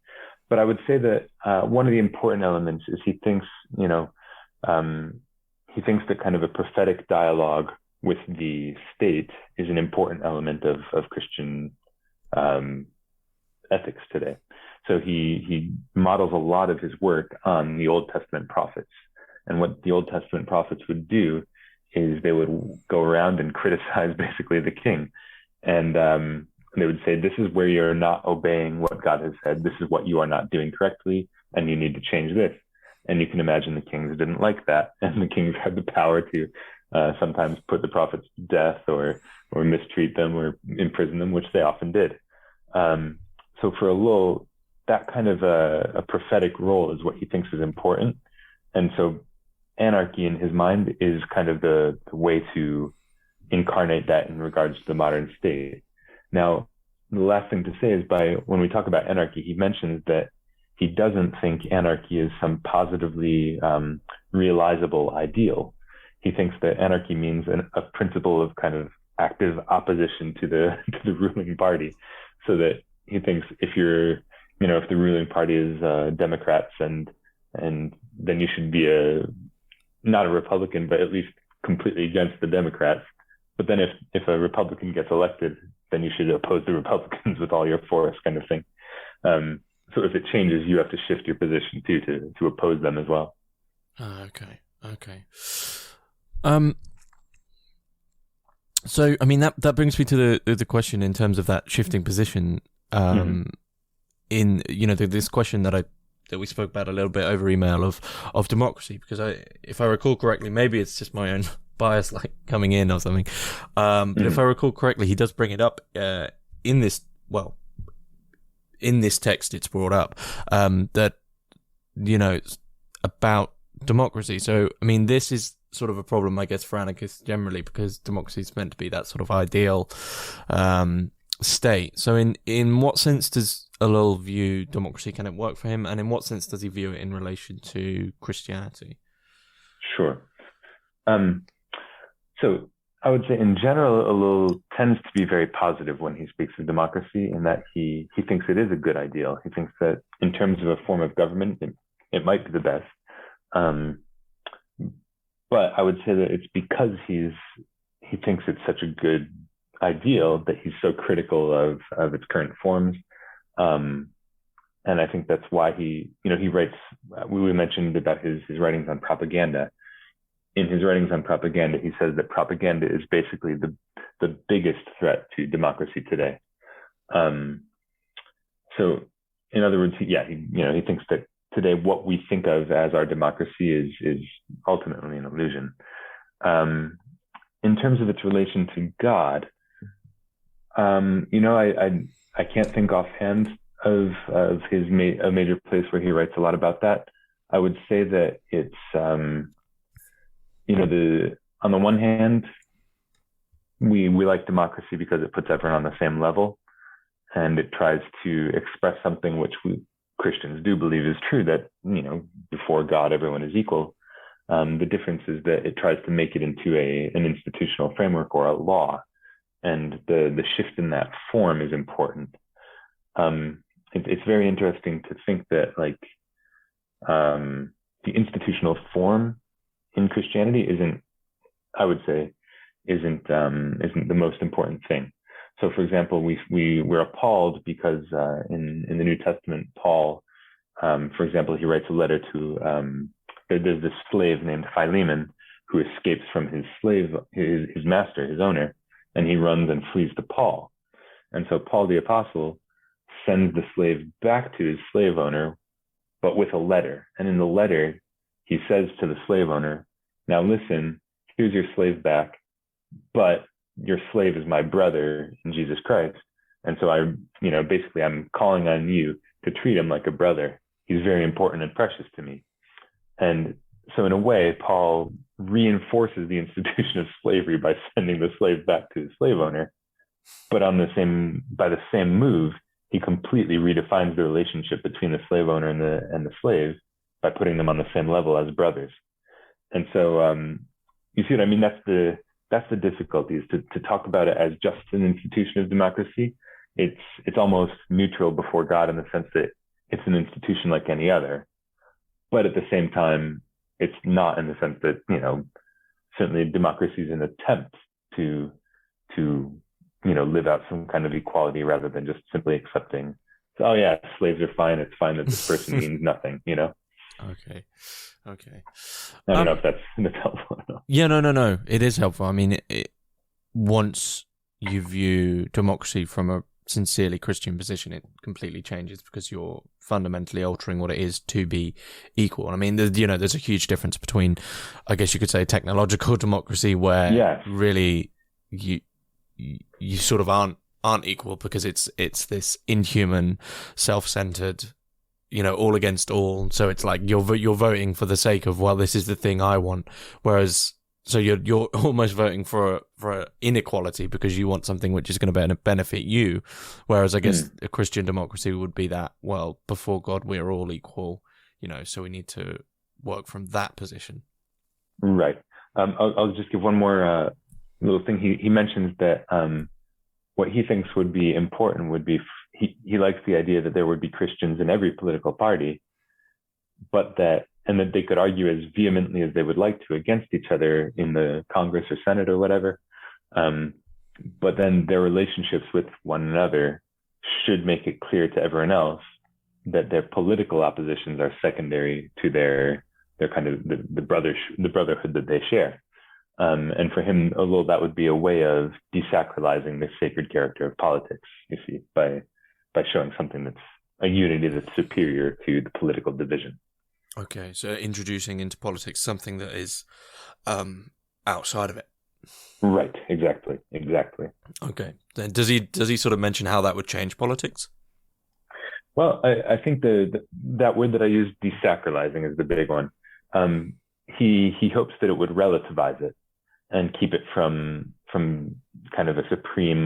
But I would say that one of the important elements is he thinks that kind of a prophetic dialogue with the state is an important element of Christian ethics today. So he models a lot of his work on the Old Testament prophets. And what the Old Testament prophets would do is they would go around and criticize basically the king. And they would say, this is where you're not obeying what God has said. This is what you are not doing correctly, and you need to change this. And you can imagine the kings didn't like that. And the kings had the power to sometimes put the prophets to death or mistreat them or imprison them, which they often did. So for Ellul, that kind of a prophetic role is what he thinks is important. And so anarchy in his mind is kind of the way to incarnate that in regards to the modern state. Now, the last thing to say is when we talk about anarchy, he mentions that he doesn't think anarchy is some positively realizable ideal. He thinks that anarchy means a principle of kind of active opposition to the ruling party, so that he thinks if the ruling party is Democrats and then you should be not a Republican, but at least completely against the Democrats. But then if a Republican gets elected, then you should oppose the Republicans with all your force, kind of thing. So if it changes, you have to shift your position too to oppose them as well. Okay. So I mean that brings me to the question in terms of that shifting position. In this question that we spoke about a little bit over email of democracy, because if I recall correctly, maybe it's just my own bias like coming in or something, but if I recall correctly, he does bring it up in this text. It's brought up that about democracy. So I mean, this is sort of a problem, I guess, for anarchists generally, because democracy is meant to be that sort of ideal state. So in what sense does Ellul view democracy? Can it work for him? And in what sense does he view it in relation to Christianity? Sure. So I would say in general, Ellul tends to be very positive when he speaks of democracy, in that he thinks it is a good ideal. He thinks that in terms of a form of government, it might be the best. But I would say that it's because he thinks it's such a good ideal that he's so critical of its current forms. And I think that's why he writes, we mentioned about his writings on propaganda. In his writings on propaganda, he says that propaganda is basically the biggest threat to democracy today. So in other words, he thinks that today what we think of as our democracy is ultimately an illusion. In terms of its relation to God, I can't think offhand of his a major place where he writes a lot about that. I would say that it's on the one hand, we like democracy because it puts everyone on the same level, and it tries to express something which we Christians do believe is true, that before God everyone is equal. The difference is that it tries to make it into an institutional framework or a law, and the shift in that form is important. It's very interesting to think that the institutional form in Christianity isn't the most important thing. So, for example, we're appalled because in the New Testament, Paul, for example, he writes a letter to there's this slave named Philemon who escapes from his master, his owner, and he runs and flees to Paul. And so Paul the apostle sends the slave back to his slave owner, but with a letter. And in the letter, he says to the slave owner, "Now listen, here's your slave back, but your slave is my brother in Jesus Christ. And so I'm calling on you to treat him like a brother. He's very important and precious to me." And so in a way, Paul reinforces the institution of slavery by sending the slave back to his slave owner. But by the same move, he completely redefines the relationship between the slave owner and the slave by putting them on the same level as brothers. And so you see what I mean? That's the difficulty, is to talk about it as just an institution of democracy. It's almost neutral before God in the sense that it's an institution like any other. But at the same time, it's not, in the sense that, certainly democracy is an attempt to live out some kind of equality rather than just simply accepting, oh yeah, slaves are fine. It's fine that this person means nothing, Okay. I don't know if that's helpful. Yeah, no. It is helpful. I mean, once you view democracy from a sincerely Christian position, it completely changes, because you're fundamentally altering what it is to be equal. I mean, there's a huge difference between, I guess you could say, technological democracy, where really you sort of aren't equal, because it's this inhuman, self-centered, all against all. So it's like you're voting for the sake of, well, this is the thing I want. Whereas, so you're almost voting for inequality because you want something which is going to benefit you. Whereas I guess a Christian democracy would be that, well, before God we're all equal, so we need to work from that position. Right. I'll just give one more little thing. He mentions that what he thinks would be important would be, he likes the idea that there would be Christians in every political party, but that they could argue as vehemently as they would like to against each other in the Congress or Senate or whatever. But then their relationships with one another should make it clear to everyone else that their political oppositions are secondary to their kind of the brotherhood that they share. And for him, although that would be a way of desacralizing the sacred character of politics, you see, by showing something that's a unity that's superior to the political division. Okay, so introducing into politics something that is outside of it. Right, exactly. Okay, then does he sort of mention how that would change politics? Well, I think that word that I used, desacralizing, is the big one. He hopes that it would relativize it and keep it from kind of a supreme,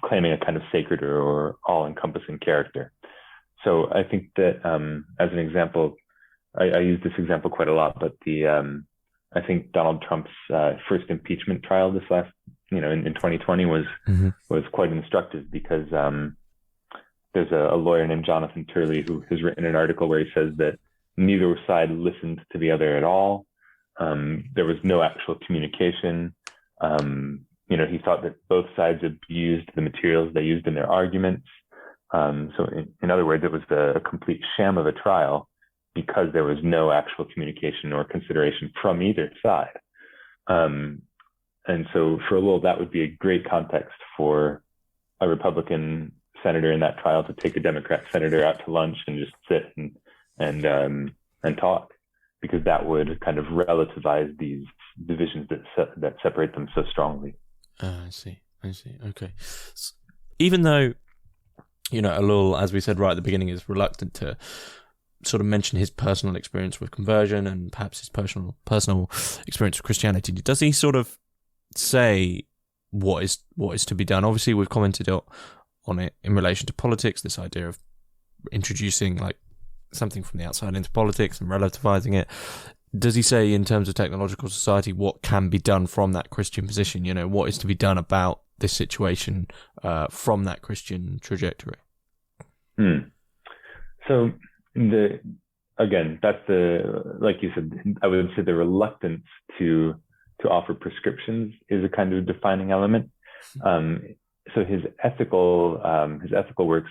claiming a kind of sacred or all-encompassing character. So I think that as an example, I use this example quite a lot, but I think Donald Trump's first impeachment trial this last, in 2020 was quite instructive, because there's a lawyer named Jonathan Turley who has written an article where he says that neither side listened to the other at all. There was no actual communication. He thought that both sides abused the materials they used in their arguments. So in other words, it was a complete sham of a trial, because there was no actual communication or consideration from either side. And so for Ellul, that would be a great context for a Republican senator in that trial to take a Democrat senator out to lunch and just sit and talk, because that would kind of relativize these divisions that separate them so strongly. I see. Okay. even though, Ellul, as we said right at the beginning, is reluctant to sort of mention his personal experience with conversion and perhaps his personal experience with Christianity, does he sort of say what is to be done? Obviously, we've commented on it in relation to politics, this idea of introducing like something from the outside into politics and relativizing it. Does he say in terms of technological society what can be done from that Christian position? What is to be done about this situation from that Christian trajectory? So that's like you said, I would say the reluctance to offer prescriptions is a kind of defining element. So his ethical works.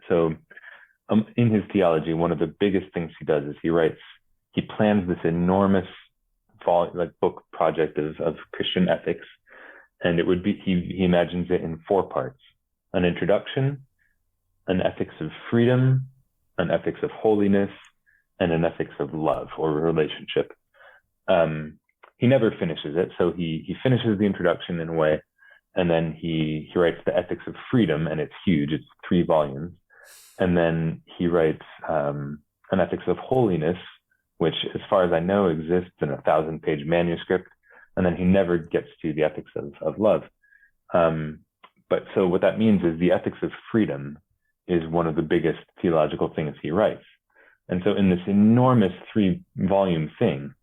So in his theology, one of the biggest things he does is he plans this enormous book project of Christian ethics, and it would be he imagines it in 4 parts: an introduction, an ethics of freedom, an ethics of holiness, and an ethics of love or relationship. He never finishes it, so he finishes the introduction in a way, and then he writes the ethics of freedom, and it's huge. It's 3 volumes. And then he writes an ethics of holiness, which, as far as I know, exists in a 1,000-page manuscript. And then he never gets to the ethics of love. But so what that means is the ethics of freedom is one of the biggest theological things he writes. And so in this enormous 3-volume thing,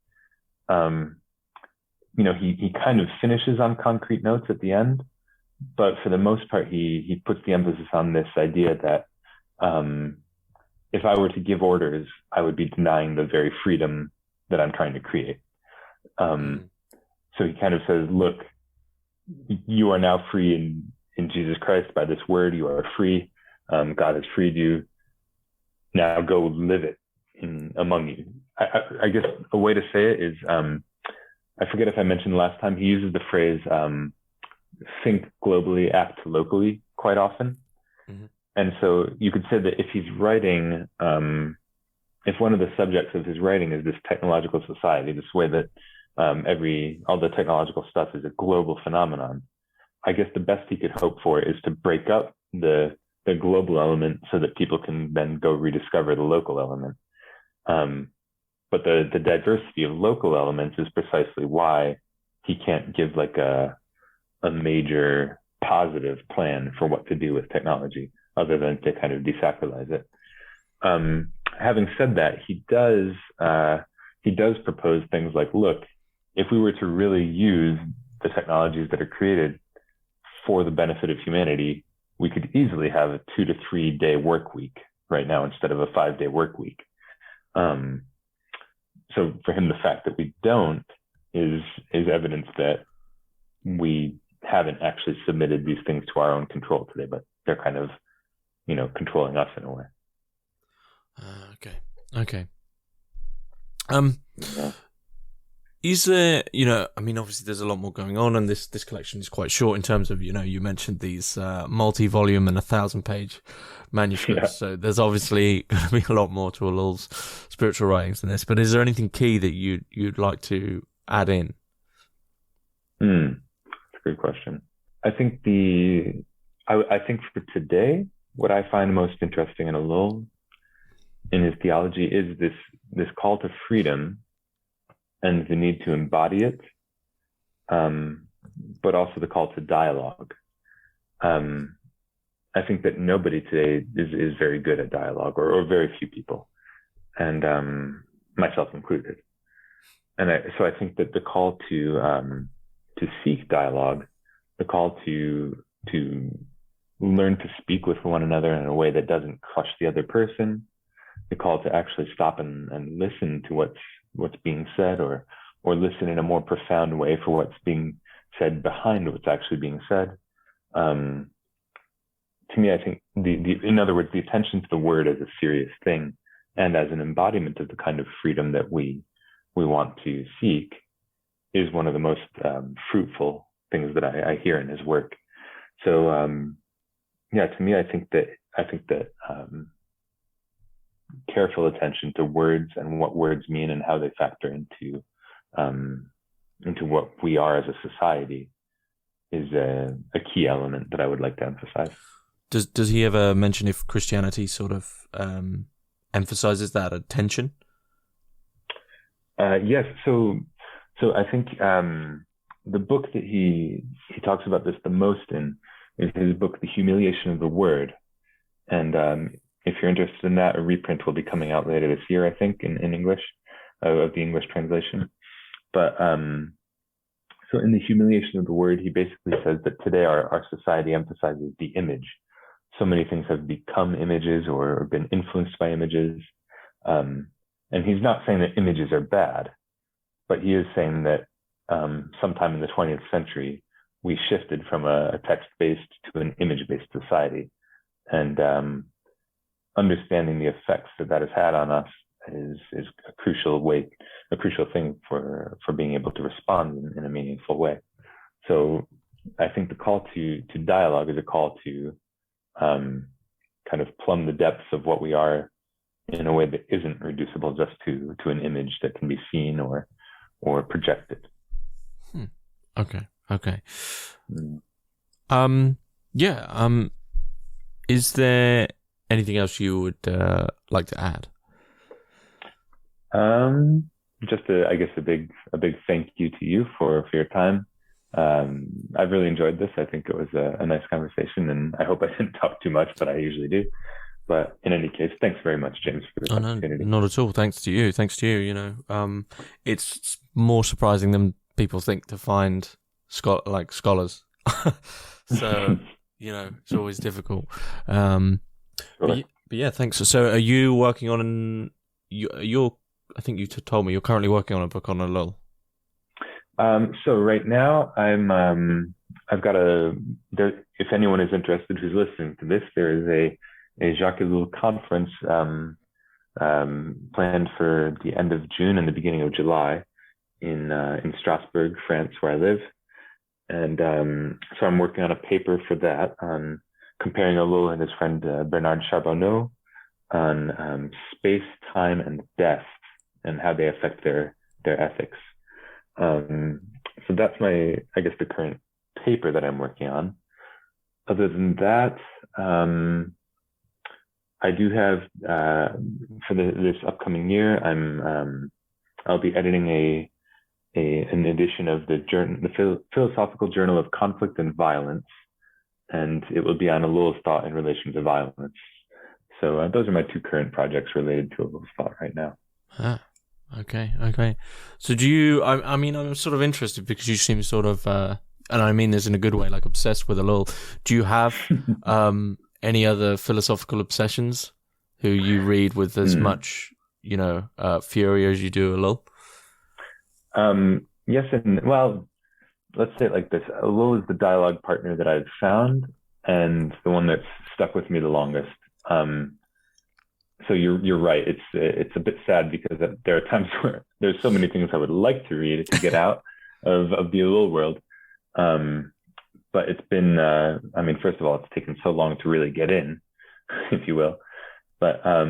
he kind of finishes on concrete notes at the end, but for the most part, he puts the emphasis on this idea that if I were to give orders, I would be denying the very freedom that I'm trying to create. So he kind of says, look, you are now free in Jesus Christ by this word. You are free. God has freed you. Now go live it among you. I guess a way to say it is, I forget if I mentioned last time, he uses the phrase, think globally, act locally quite often. Mm-hmm. And so you could say that if he's writing, if one of the subjects of his writing is this technological society, this way that all the technological stuff is a global phenomenon, I guess the best he could hope for is to break up the global element so that people can then go rediscover the local element. But the diversity of local elements is precisely why he can't give like a major positive plan for what to do with technology, other than to kind of desacralize it. Having said that, he does propose things like, look, if we were to really use the technologies that are created for the benefit of humanity, we could easily have a 2 to 3 day work week right now instead of a 5-day work week. So for him, the fact that we don't is evidence that we haven't actually submitted these things to our own control today, but they're kind of, controlling us in a way. Okay. Yeah. Is there, obviously there's a lot more going on, and this collection is quite short in terms of, you mentioned these multi-volume and 1,000-page manuscripts. Yeah. So there's obviously going to be a lot more to Ellul's spiritual writings than this. But is there anything key that you'd like to add in? That's a good question. I think I think for today, what I find most interesting in Ellul, in his theology, is this call to freedom and the need to embody it, but also the call to dialogue. I think that nobody today is very good at dialogue, or very few people, and myself included. And so I think that the call to seek dialogue, the call to learn to speak with one another in a way that doesn't crush the other person, the call to actually stop and listen to what's being said, or listen in a more profound way for what's being said behind what's actually being said. To me, I think in other words, the attention to the word as a serious thing and as an embodiment of the kind of freedom that we want to seek is one of the most fruitful things that I hear in his work. So to me, I think that careful attention to words and what words mean and how they factor into what we are as a society is a key element that I would like to emphasize. Does he ever mention if Christianity sort of emphasizes that attention? Yes. So I think the book that he talks about this the most in is his book, The Humiliation of the Word. And if you're interested in that, a reprint will be coming out later this year, I think, in English, of the English translation. But so in The Humiliation of the Word, he basically says that today our society emphasizes the image. So many things have become images or been influenced by images. And he's not saying that images are bad, but he is saying that sometime in the 20th century, we shifted from a text-based to an image-based society. And understanding the effects that has had on us is a crucial thing for being able to respond in a meaningful way. So I think the call to dialogue is a call to kind of plumb the depths of what we are in a way that isn't reducible just to an image that can be seen or projected. Okay. Mm. Is there anything else you would like to add? Just I guess a big thank you to you for your time. I've really enjoyed this. I think it was a nice conversation, and I hope I didn't talk too much, but I usually do. But in any case, thanks very much, James, for this opportunity. No, not at all. Thanks to you. It's more surprising than people think to find scholars. So, it's always difficult. Sure. But yeah, thanks. So are you working on I think you told me you're currently working on a book on Ellul. So right now I've got if anyone is interested who's listening to this, there is a Jacques Ellul conference planned for the end of June and the beginning of July in Strasbourg, France, where I live. And so I'm working on a paper for that on comparing Ellul and his friend Bernard Charbonneau on space, time, and death and how they affect their ethics. So that's the current paper that I'm working on. Other than that, I do have for this upcoming year, I'll be editing an edition of the Philosophical Journal of Conflict and Violence, and it will be on Ellul's thought in relation to violence. So those are my two current projects related to Ellul's thought right now. Okay. So do you? I'm sort of interested because you seem sort of, and I mean this in a good way, like obsessed with Ellul. Do you have any other philosophical obsessions who you read with as much, fury as you do Ellul? Yes, and well, let's say it like this: Ellul is the dialogue partner that I've found, and the one that's stuck with me the longest. So you're right. It's a bit sad because there are times where there's so many things I would like to read to get out of the Ellul world. But it's been, first of all, it's taken so long to really get in, if you will. But I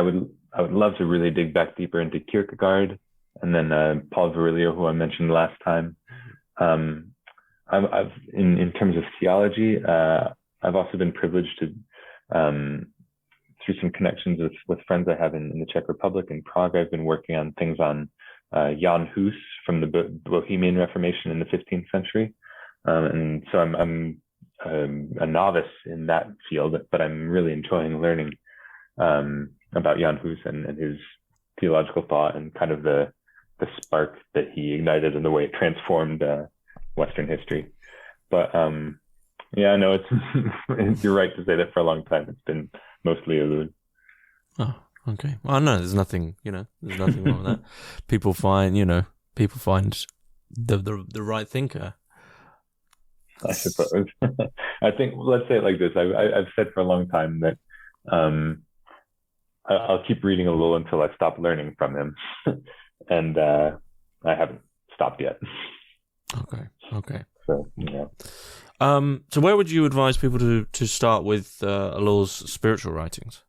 would love to really dig back deeper into Kierkegaard, and then Paul Virilio, who I mentioned last time. I've in terms of theology, I've also been privileged to through some connections with friends I have in the Czech Republic and Prague. I've been working on things on Jan Hus from the Bohemian Reformation in the 15th century. And so I'm a novice in that field, but I'm really enjoying learning about Jan Hus and his theological thought and kind of the spark that he ignited and the way it transformed Western history. But yeah, no, you're right to say that for a long time. It's been mostly Ellul. Oh, okay. Well, no, there's nothing wrong with that. People find the right thinker. I suppose. I think, let's say it like this. I've said for a long time that I'll keep reading Ellul until I stop learning from him. And I haven't stopped yet. Okay. So, yeah. So where would you advise people to start with Ellul's spiritual writings?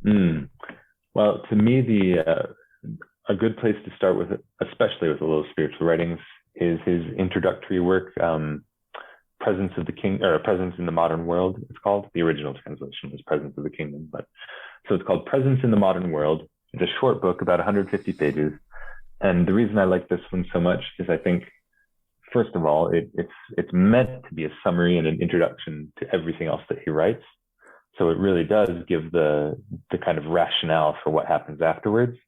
Well, to me, a good place to start with, especially with Ellul's spiritual writings, is his introductory work, Presence of the King, or Presence in the Modern World, it's called. The original translation was Presence of the Kingdom, but so it's called Presence in the Modern World. It's a short book, about 150 pages. And the reason I like this one so much is I think, first of all, it's meant to be a summary and an introduction to everything else that he writes. So it really does give the kind of rationale for what happens afterwards.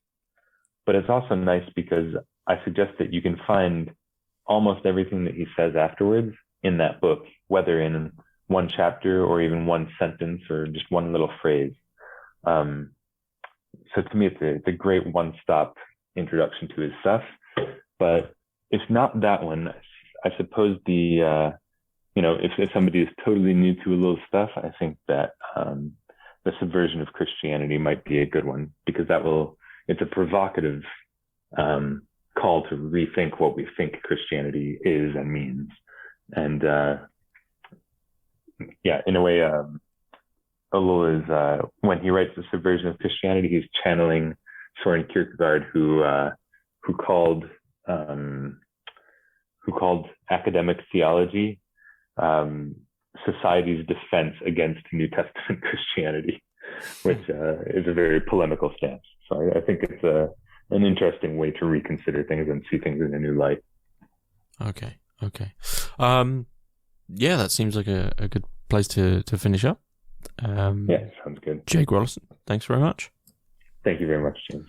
But it's also nice because I suggest that you can find almost everything that he says afterwards in that book, whether in one chapter or even one sentence or just one little phrase. So to me, it's a great one-stop introduction to his stuff. But if not that one, I suppose if somebody is totally new to Ellul's stuff, I think that the Subversion of Christianity might be a good one, because it's a provocative call to rethink what we think Christianity is and means. And in a way, Ellul is, when he writes the Subversion of Christianity, he's channeling Soren Kierkegaard, who called academic theology society's defense against New Testament Christianity, which is a very polemical stance. So I think it's an interesting way to reconsider things and see things in a new light. Okay. That seems like a good place to finish up. Sounds good. Jake Rollison, thanks very much. Thank you very much, James.